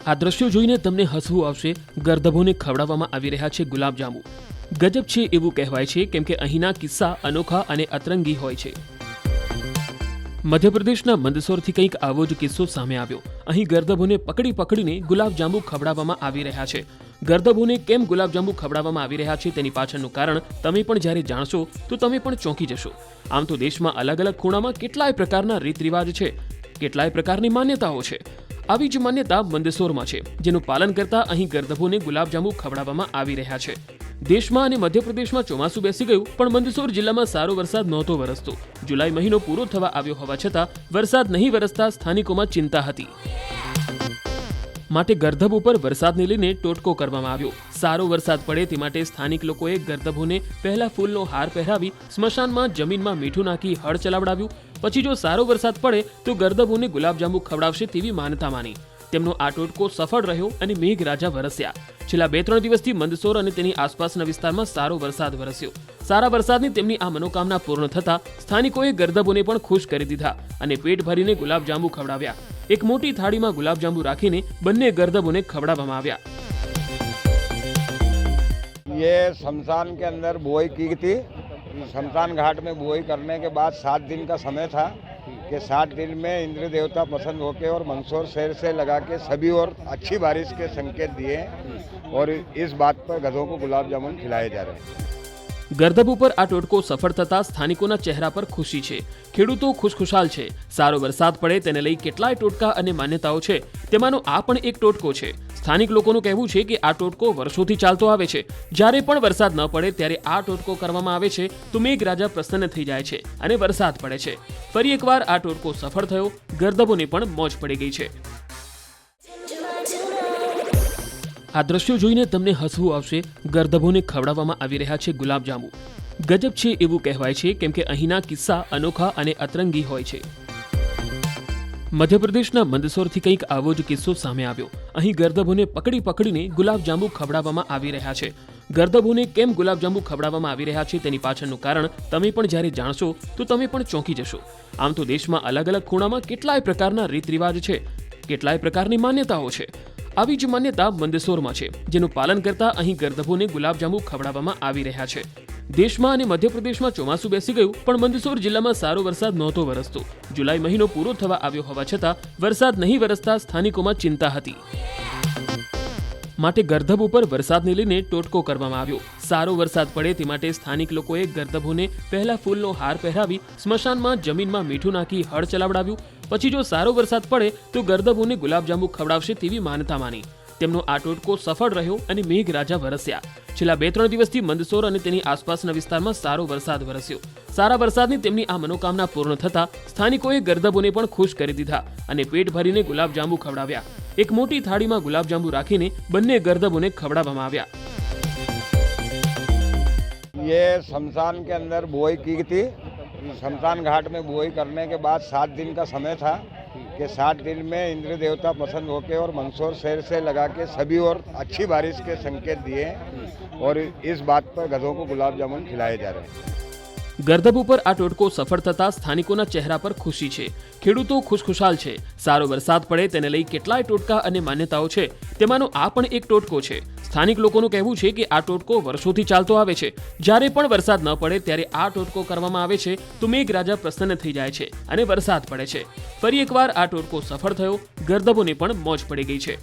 આ દ્રશ્યો જોઈને તમને હસવું આવશે। ગર્દભોને ખવડાવવામાં આવી રહ્યા છે ગુલાબજાંબુ। ગજબ છે એવું કહેવાય છે કેમ કે અહીંના કિસ્સા અનોખા અને અતરંગી હોય છે। મધ્યપ્રદેશના મંદસૌરથી કંઈક આવો જ કિસ્સો સામે આવ્યો। અહીં ગર્દભોને પકડીને ગુલાબજાંબુ ખવડાવવામાં આવી રહ્યા છે। ગર્દભોને કેમ ગુલાબજાંબુ ખવડાવવામાં આવી રહ્યા છે તેની પાછળનું કારણ તમે પણ જ્યારે જાણશો તો તમે પણ ચોંકી જશો। આમ તો દેશમાં અલગ અલગ ખૂણામાં કેટલાય પ્રકારના રીત રિવાજ છે, કેટલાય પ્રકારની માન્યતાઓ છે। આવી જ માન્યતા મંદસૌરમાં છે, જેનું પાલન કરતા અહીં ગર્દભોને ગુલાબજાંબુ ખવડાવવામાં આવી રહ્યા છે। દેશમાં અને મધ્યપ્રદેશમાં ચોમાસું બેસી ગયું, પણ મંદસૌર જિલ્લામાં સારો વરસાદ નહોતો વરસતો। જુલાઈ મહિનો પૂરો થવા આવ્યો હોવા છતાં વરસાદ નહીં વરસતા સ્થાનિકોમાં ચિંતા હતી, માટે ગર્દભ ઉપર વરસાદને લઈને ટોટકો કરવામાં આવ્યો। સારો વરસાદ પડે તે માટે સ્થાનિક લોકોએ ગર્દભોને પહેલા ફૂલનો હાર પહેરાવી સ્મશાનમાં જમીનમાં મીઠું નાખી હળ ચલાવડાવ્યું। પછી જો સારો વરસાદ પડે તો ગર્દભોને ગુલાબજાંબુ ખવડાવશે તેવી માન્યતા માની। તેમનો આ ટોટકો સફળ રહ્યો અને મેઘરાજા વરસ્યા। છેલ્લા 2-3 દિવસથી મંદસૌર અને તેની આસપાસના વિસ્તારમાં સારો વરસાદ વરસ્યો। સારા વરસાદની તેમની આ મનોકામના પૂર્ણ થતા સ્થાનિકોએ ગર્દભોને પણ ખુશ કરી દીધા અને પેટ ભરીને ગુલાબજાંબુ ખવડાવ્યા। એક મોટી થાળીમાં ગુલાબજાંબુ રાખીને બંને ગર્દભોને ખવડાવવામાં આવ્યા। ये शमशान के अंदर बुआई की थी। शमशान घाट में बुआई करने के बाद 7 दिन का समय था कि 7 दिन में इंद्र देवता प्रसन्न होकर और मंदसौर शहर से लगा के सभी और अच्छी बारिश के संकेत दिए और इस बात पर गधों को गुलाब जामुन खिलाए जा रहे हैं। ગર્દભ ઉપર આ ટોટકો સફળ થતા સ્થાનિકોના ચહેરા પર ખુશી છે। ખેડૂતો ખુશખુશાલ છે। સારો વરસાદ પડે તેને લઈ કેટલાય ટોટકા અને માન્યતાઓ છે, તેમાંનો આ પણ એક ટોટકો છે। સ્થાનિક લોકોનું કહેવું છે કે આ ટોટકો વર્ષોથી ચાલતો આવે છે। જ્યારે પણ વરસાદ ન પડે ત્યારે આ ટોટકો કરવામાં આવે છે તો મેઘરાજા પ્રસન્ન થઈ જાય છે અને વરસાદ પડે છે। ફરી એકવાર આ ટોટકો સફળ થયો, ગર્દભોને પણ મોજ પડી ગઈ છે। આ દ્રશ્યો જોઈને તમને હસવું આવશે। ગર્દભોને ખવડાવવામાં આવી રહ્યા છે ગુલાબજાંબુ। ગજબ છે એવું કહેવાય છે કેમ કે અહીંના કિસ્સા અનોખા અને અતરંગી હોય છે। મધ્યપ્રદેશના મંદસૌરથી કંઈક આવો જ કિસ્સો સામે આવ્યો। અહીં ગર્દભોને પકડીને ગુલાબજાંબુ ખવડાવવામાં આવી રહ્યા છે। ગર્દભોને કેમ ગુલાબજાંબુ ખવડાવવામાં આવી રહ્યા છે તેની પાછળનું કારણ તમે પણ જ્યારે જાણશો તો તમે પણ ચોંકી જશો। આમ તો દેશમાં અલગ અલગ ખૂણામાં કેટલાય પ્રકારના રીત રિવાજ છે, કેટલાય પ્રકારની માન્યતાઓ છે। આવી જ માન્યતા મંદસૌરમાં છે, જેનું પાલન કરતા અહીં ગર્દભોને ગુલાબજાંબુ ખવડાવવામાં આવી રહ્યા છે। દેશમાં અને મધ્યપ્રદેશમાં ચોમાસું બેસી ગયું, પણ મંદસૌર જિલ્લામાં સારો વરસાદ નહોતો વરસતો। જુલાઈ મહિનો પૂરો થવા આવ્યો હોવા છતાં વરસાદ નહીં વરસતા સ્થાનિકોમાં ચિંતા હતી, માટે ગર્દભ ઉપર વરસાદને લઈને ટોટકો કરવામાં આવ્યો। સારો વરસાદ પડે તે માટે સ્થાનિક લોકોએ ગર્દભોને પહેલા ફૂલનો હાર પહેરાવી સ્મશાનમાં જમીનમાં મીઠું નાખી હળ ચલાવડાવ્યું। પછી જો સારો વરસાદ પડે તો ગર્દભોને ગુલાબજાંબુ ખવડાવશે તેવી માન્યતા માની। તેમનો આ ટોટકો સફળ રહ્યો અને મેઘરાજા વરસ્યા। છેલ્લા 2-3 દિવસથી મંદસૌર અને તેની આસપાસના વિસ્તારમાં સારો વરસાદ વરસ્યો। સારા વરસાદની તેમની આ મનોકામના પૂર્ણ થતા સ્થાનિકોએ ગર્દભોને પણ ખુશ કરી દીધા અને પેટ ભરીને ગુલાબજાંબુ ખવડાવ્યા। એક મોટી થાળીમાં ગુલાબજાંબુ રાખીને બંને ગર્દભોને ખવડાવવામાં આવ્યા। ये शमशान के अंदर बुआई की थी। शमशान घाट में बुआई करने के बाद 7 दिन का समय था कि 7 दिन में इंद्र देवता प्रसन्न होकर और मंदसौर शहर से लगा के सभी और अच्छी बारिश के संकेत दिए और इस बात पर गधों को गुलाब जामुन खिलाए जा रहे हैं। ગર્દભ ઉપર આ ટોટકો સફળ થતા સ્થાનિકોના ચહેરા પર ખુશી છે। ખેડૂતો ખુશખુશાલ છે। સારો વરસાદ પડે તેને લઈ કેટલાય ટોટકા અને માન્યતાઓ છે, તેમાંનો આ પણ એક ટોટકો છે। સ્થાનિક લોકોનું કહેવું છે કે આ ટોટકો વર્ષોથી ચાલતો આવે છે। જ્યારે પણ વરસાદ ન પડે ત્યારે આ ટોટકો કરવામાં આવે છે તો મેઘરાજા પ્રસન્ન થઈ જાય છે અને વરસાદ પડે છે। ફરી એકવાર આ ટોટકો સફળ થયો, ગર્દભોને પણ મોજ પડી ગઈ છે।